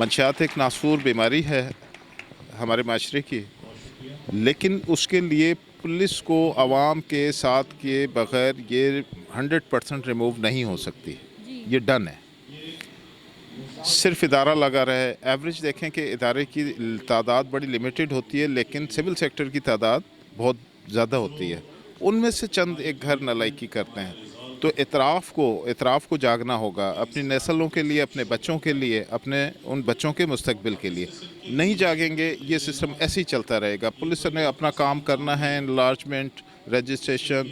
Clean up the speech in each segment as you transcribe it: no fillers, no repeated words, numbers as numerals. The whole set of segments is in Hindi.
मंशियात एक नासूर बीमारी है हमारे माशरे की, लेकिन उसके लिए पुलिस को आवाम के साथ किए बग़ैर ये 100% रिमूव नहीं हो सकती। ये डन है। सिर्फ इदारा लगा रहे। एवरेज देखें कि इदारे की तादाद बड़ी लिमिटेड होती है, लेकिन सिविल सेक्टर की तादाद बहुत ज़्यादा होती है। उनमें से चंद एक घर नालायकी करते हैं। तो इतराफ़ को जागना होगा अपनी नस्लों के लिए, अपने बच्चों के लिए, अपने उन बच्चों के मुस्तकबिल के लिए। नहीं जागेंगे, ये सिस्टम ऐसे ही चलता रहेगा। पुलिस ने अपना काम करना है, इनलार्जमेंट, रजिस्ट्रेशन,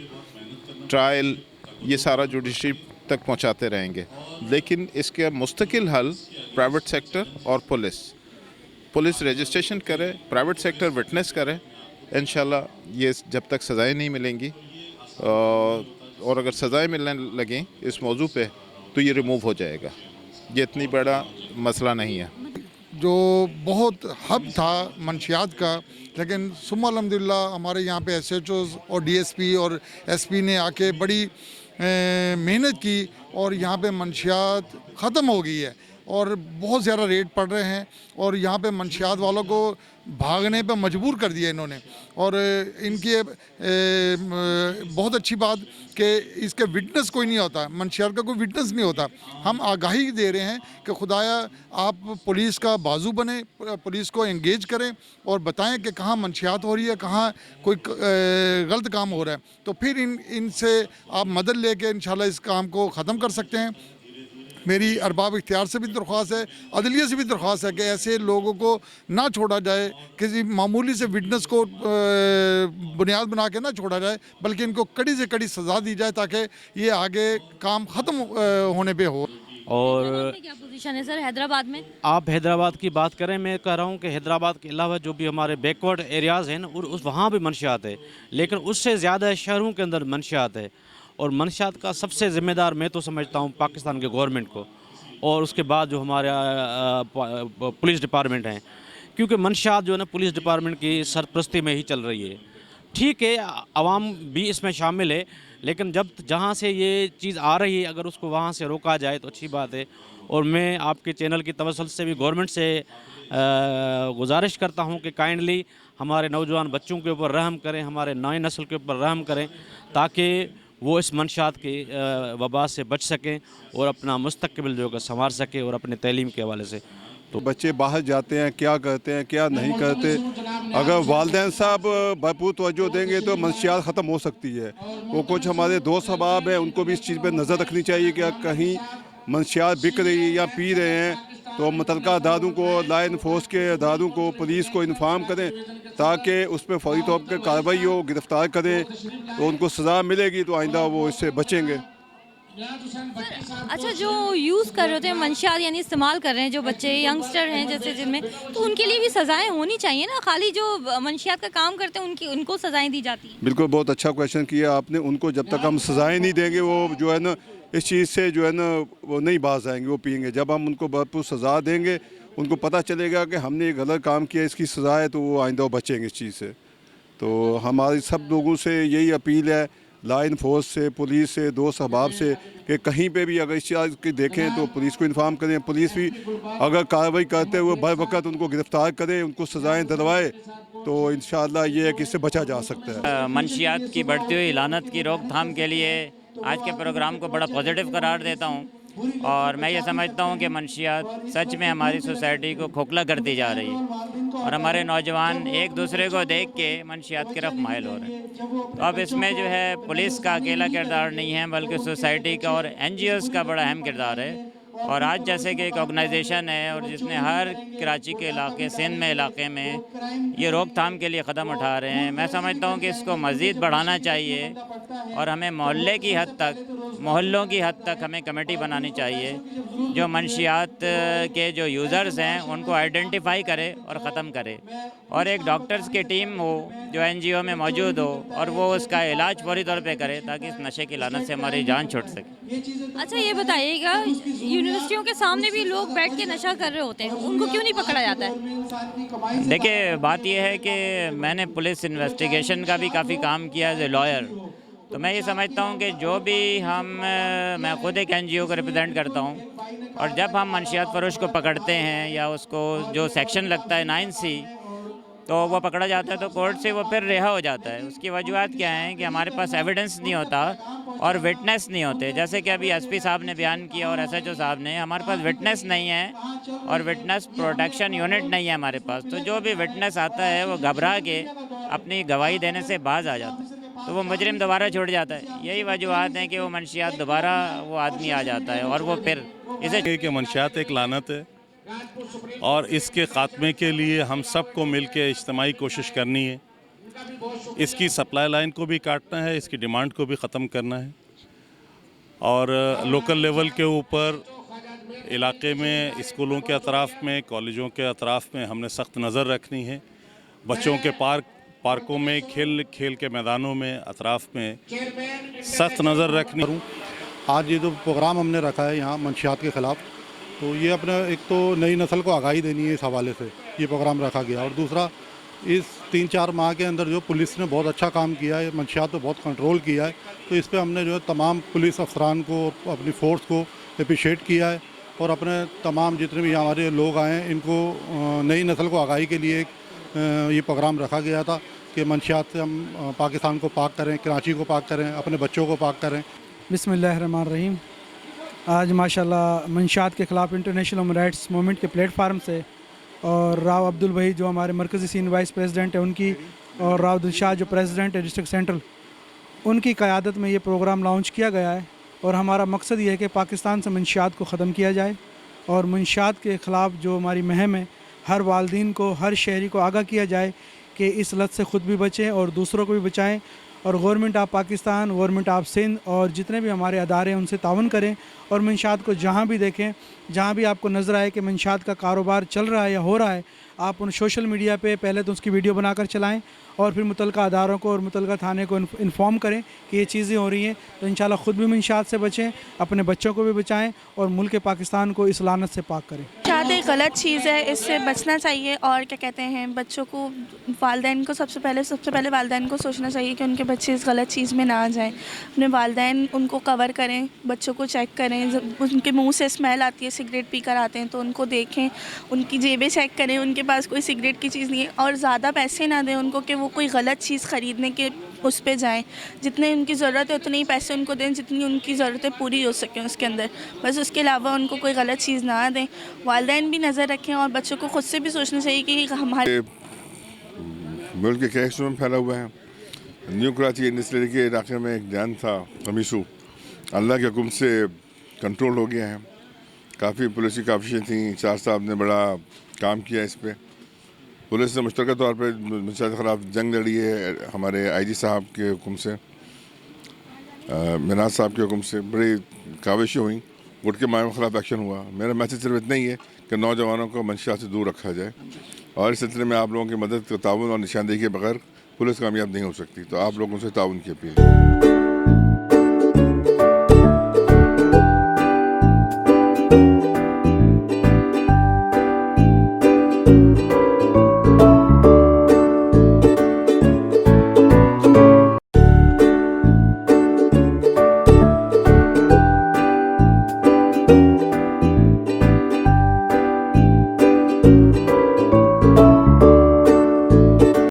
ट्रायल, ये सारा जुडिशरी तक पहुंचाते रहेंगे। लेकिन इसके मुस्तकिल हल प्राइवेट सेक्टर और पुलिस रजिस्ट्रेशन करे, प्राइवेट सेक्टर विटनेस करे। इंशाल्लाह ये जब तक सज़ाएं नहीं मिलेंगी और अगर सज़ाएं मिलने लगें इस मौजू पे तो ये रिमूव हो जाएगा। ये इतनी बड़ा मसला नहीं है। जो बहुत हब था मंशियात का, लेकिन सुम्मा अल्हम्दुलिल्लाह हमारे यहाँ पे SHOs और DSP और SP ने आके बड़ी मेहनत की और यहाँ पे मंशियात ख़त्म हो गई है और बहुत ज़्यादा रेट पड़ रहे हैं और यहाँ पे मंशियात वालों को भागने पे मजबूर कर दिया इन्होंने। और इनकी बहुत अच्छी बात कि इसके विटनेस कोई नहीं होता, मंशियात का कोई विटनेस नहीं होता। हम आगाही दे रहे हैं कि खुदाया आप पुलिस का बाजू बने, पुलिस को एंगेज करें और बताएं कि कहाँ मंशियात हो रही है, कहाँ कोई गलत काम हो रहा है। तो फिर इनसे आप मदद लेके इंशाल्लाह इस काम को ख़त्म कर सकते हैं। मेरी अरबाब इख्तियार से भी दरख्वास्त है, अदलिया से भी दरख्वास्त है कि ऐसे लोगों को ना छोड़ा जाए, किसी मामूली से विटनेस को बुनियाद बना के ना छोड़ा जाए, बल्कि इनको कड़ी से कड़ी सज़ा दी जाए ताकि ये आगे काम ख़त्म होने पे हो। और क्या पोजीशन है सर हैदराबाद में? आप हैदराबाद की बात करें, मैं कह रहा हूँ कि हैदराबाद के अलावा जो भी हमारे बैकवर्ड एरियाज़ हैं और वहाँ भी मंशियात है, लेकिन उससे ज़्यादा शहरों के अंदर मंशियात है। और मंशियात का सबसे ज़िम्मेदार मैं तो समझता हूँ पाकिस्तान के गवर्नमेंट को, और उसके बाद जो हमारे पुलिस डिपार्टमेंट हैं, क्योंकि मंशियात जो है ना पुलिस डिपार्टमेंट की सरपरस्ती में ही चल रही है। ठीक है, आवाम भी इसमें शामिल है, लेकिन जब जहाँ से ये चीज़ आ रही है अगर उसको वहाँ से रोका जाए तो अच्छी बात है। और मैं आपके चैनल की तवज्जुह से भी गवर्नमेंट से गुजारिश करता हूँ कि काइंडली हमारे नौजवान बच्चों के ऊपर रहम करें, हमारे नए नस्ल के ऊपर रहम करें, ताकि वो इस मंशियात की वबा से बच सकें और अपना मुस्तकबिल जो है संवार सकें और अपने तालीम के हवाले से। तो बच्चे बाहर जाते हैं, क्या करते हैं क्या नहीं करते, अगर वालिदैन साहब भरपूर तवज्जो देंगे तो मंशियात ख़त्म हो सकती है। वो कुछ हमारे दोस्त अहबाब हैं, उनको भी इस चीज़ पर नज़र रखनी चाहिए कि कहीं मंशियात बिक रही है या पी रहे हैं तो मुतल्लिका अदारों को, लॉ इन्फोर्स के अदारों को, पुलिस को इन्फॉर्म करें ताकि उस पर फौरी तौर पर कार्रवाई हो, गिरफ़्तार करें तो उनको सज़ा मिलेगी तो आइंदा वो इससे बचेंगे। अच्छा, जो यूज़ कर रहे होते हैं मंशियात यानी इस्तेमाल कर रहे हैं जो बच्चे यंगस्टर हैं जैसे जिनमें, तो उनके लिए भी सज़ाएं होनी चाहिए ना? खाली जो मंशियात का काम करते हैं उनको सज़ाएं दी जाती हैं? बिल्कुल, बहुत अच्छा क्वेश्चन किया आपने। उनको जब तक हम सज़ाएं नहीं देंगे वो जो है ना इस चीज़ से जो है ना वो नहीं बाज आएंगे, वो पिएंगे। जब हम उनको भरपूर सज़ा देंगे, उनको पता चलेगा कि हमने ये गलत काम किया, इसकी सज़ा है, तो वो आइंदा बचेंगे इस चीज़ से। तो हमारी सब लोगों से यही अपील है, लॉ इन्फोर्स से, पुलिस से, दोस्त अहबाब से, कि कहीं पे भी अगर इस चीज़ की देखें तो पुलिस को इन्फॉर्म करें। पुलिस भी अगर कार्रवाई करते हुए बर वक्त उनको गिरफ़्तार करे, उनको सज़ाएँ दिलवाए तो इंशाअल्लाह ये है कि इससे बचा जा सकता है। मंशियात की बढ़ती हुई लानत की रोकथाम के लिए आज के प्रोग्राम को बड़ा पॉजिटिव करार देता हूँ और मैं ये समझता हूँ कि मंशियात सच में हमारी सोसाइटी को खोखला करती जा रही है और हमारे नौजवान एक दूसरे को देख के मंशियात की तरफ माइल हो रहे हैं। तो अब इसमें जो है पुलिस का अकेला किरदार नहीं है, बल्कि सोसाइटी का और NGOs का बड़ा अहम किरदार है। और आज जैसे कि एक ऑर्गेनाइजेशन है और जिसने हर कराची के इलाके, सिंध में इलाके में ये रोकथाम के लिए क़दम उठा रहे हैं, मैं समझता हूँ कि इसको मज़ीद बढ़ाना चाहिए और हमें मोहल्ले की हद तक, मोहल्लों की हद तक हमें कमेटी बनानी चाहिए जो मंशियात के जो यूज़र्स हैं उनको आइडेंटिफाई करे और ख़त्म करे, और एक डॉक्टर्स की टीम हो जो NGO में मौजूद हो और वो उसका इलाज पूरी तौर पे करे ताकि इस नशे की लानत से हमारी जान छूट सके। अच्छा, ये बताइएगा, यूनिवर्सिटियों के सामने भी लोग बैठ के नशा कर रहे होते हैं, उनको क्यों नहीं पकड़ा जाता है? देखिए, बात यह है कि मैंने पुलिस इन्वेस्टिगेशन का भी काफ़ी काम किया एज ए लॉयर, तो मैं ये समझता हूँ कि जो भी मैं खुद एक NGO को रिप्रेजेंट करता हूँ, और जब हम मंशियात फरोश को पकड़ते हैं या उसको जो सेक्शन लगता है 9C, तो वो पकड़ा जाता है तो कोर्ट से वो फिर रिहा हो जाता है। उसकी वजूहत क्या हैं कि हमारे पास एविडेंस नहीं होता और विटनेस नहीं होते। जैसे कि अभी SP साहब ने बयान किया और SHO साहब ने, हमारे पास विटनेस नहीं है और विटनेस प्रोटेक्शन यूनिट नहीं है हमारे पास। तो जो भी विटनेस आता है वो घबरा के अपनी गवाही देने से बाज आ जाता है, तो वो मुजरिम दोबारा छूट जाता है। यही वजूहत हैं कि वो मंशियात दोबारा वो आदमी आ जाता है और वो फिर इसे कि मंशियात एक लानत है और इसके ख़ात्मे के लिए हम सबको मिल के इज्तिमाई कोशिश करनी है। इसकी सप्लाई लाइन को भी काटना है, इसकी डिमांड को भी ख़त्म करना है और लोकल लेवल के ऊपर इलाके में स्कूलों के अतराफ़ में, कॉलेजों के अतराफ़ में हमने सख्त नज़र रखनी है। बच्चों के पार्कों में, खेल के मैदानों में, अतराफ़ में सख्त नज़र रखनी। आज ये जो प्रोग्राम हमने रखा है यहाँ मंशियात के ख़िलाफ़, तो ये अपना एक तो नई नस्ल को आगाही देनी है, इस हवाले से ये प्रोग्राम रखा गया। और दूसरा, इस 3-4 माह के अंदर जो पुलिस ने बहुत अच्छा काम किया है, मंशियात पे बहुत कंट्रोल किया है, तो इस पे हमने जो है तमाम पुलिस अफसरान को, अपनी फ़ोर्स को अप्रिशिएट किया है और अपने तमाम जितने भी हमारे लोग आए हैं इनको नई नस्ल को आगाही के लिए ये प्रोग्राम रखा गया था कि मंशियात से हम पाकिस्तान को पाक करें, कराची को पाक करें, अपने बच्चों को पाक करें। बिस्मिल्लाहिर्रहमानिर्रहीम। आज माशाल्लाह मंशियात के ख़िलाफ़ इंटरनेशनल ह्यूमन राइट्स मूवमेंट के प्लेटफार्म से और राव अब्दुल भाई जो हमारे मरकज़ी सीनियर वाइस प्रेसिडेंट है उनकी, और राव दिलशाद जो प्रेसिडेंट है डिस्ट्रिक्ट सेंट्रल, उनकी क़यादत में ये प्रोग्राम लॉन्च किया गया है। और हमारा मकसद ये है कि पाकिस्तान से मंशियात को ख़त्म किया जाए और मंशियात के ख़िलाफ़ जो हमारी मुहिम है, हर वालिदैन को, हर शहरी को आगाह किया जाए कि इस लत से ख़ुद भी बचें और दूसरों को भी बचाएं। और government of Pakistan, government of Sindh और जितने भी हमारे अदारे हैं उनसे तावन करें और मंशियात को जहाँ भी देखें, जहाँ भी आपको नज़र आए कि मंशियात का कारोबार चल रहा है या हो रहा है, आप उन सोशल मीडिया पे पहले तो उसकी वीडियो बनाकर चलाएं और फिर मुतल्लिका अदारों को और मुतल्लिका थाने को इन्फॉर्म करें कि ये चीज़ें हो रही हैं। तो इंशाल्लाह ख़ुद भी मंशियात से बचें, अपने बच्चों को भी बचाएं और मुल्क पाकिस्तान को इस लानत से पाक करें। मंशियात एक गलत चीज़ है, इससे बचना चाहिए। और क्या कहते हैं, बच्चों को, वालिदैन को सबसे पहले वालिदैन को सोचना चाहिए कि उनके बच्चे इस गलत चीज़ में ना आ जाएं। अपने वालिदैन उनको कवर करें, बच्चों को चेक करें, जब उनके मुंह से स्मेल आती है, सिगरेट पी कर आते हैं तो उनको देखें, उनकी जेबें चेक करें, उनके पास कोई सिगरेट की चीज़ नहीं है, और ज़्यादा पैसे ना दें उनको कि वो कोई गलत चीज़ ख़रीदने के उस पे जाएँ। जितने उनकी ज़रूरत है उतने ही पैसे उनको दें जितनी उनकी ज़रूरतें पूरी हो सकें उसके अंदर, बस। उसके अलावा उनको कोई गलत चीज़ ना दें। वालिदैन भी नज़र रखें और बच्चों को ख़ुद से भी सोचना चाहिए कि हमारे मुल्क के कई हिस्सों में फैला हुआ है। न्यू कराची इंडस्ट्री के इलाके में एक जान था कमीशू, अल्लाह के हुक्म से कंट्रोल हो गया है। काफ़ी पुलिस की काफिशें थी, चार साहब ने बड़ा काम किया इस पर। पुलिस ने मुश्तरका तौर पर मंशियात के ख़िलाफ़ जंग लड़ी है हमारे IG साहब के हुक्म से, मिनाज साहब के हुक्म से। बड़ी काविशें हुई, गुट के मामले के ख़िलाफ़ एक्शन हुआ। मेरा मैसेज सिर्फ इतना ही है कि नौजवानों को मंशियात से दूर रखा जाए और इस सिलसिले में आप लोगों की मदद, ताउन और निशानदेही के बगैर पुलिस कामयाब नहीं हो सकती। तो आप लोगों से ताउन की अपील।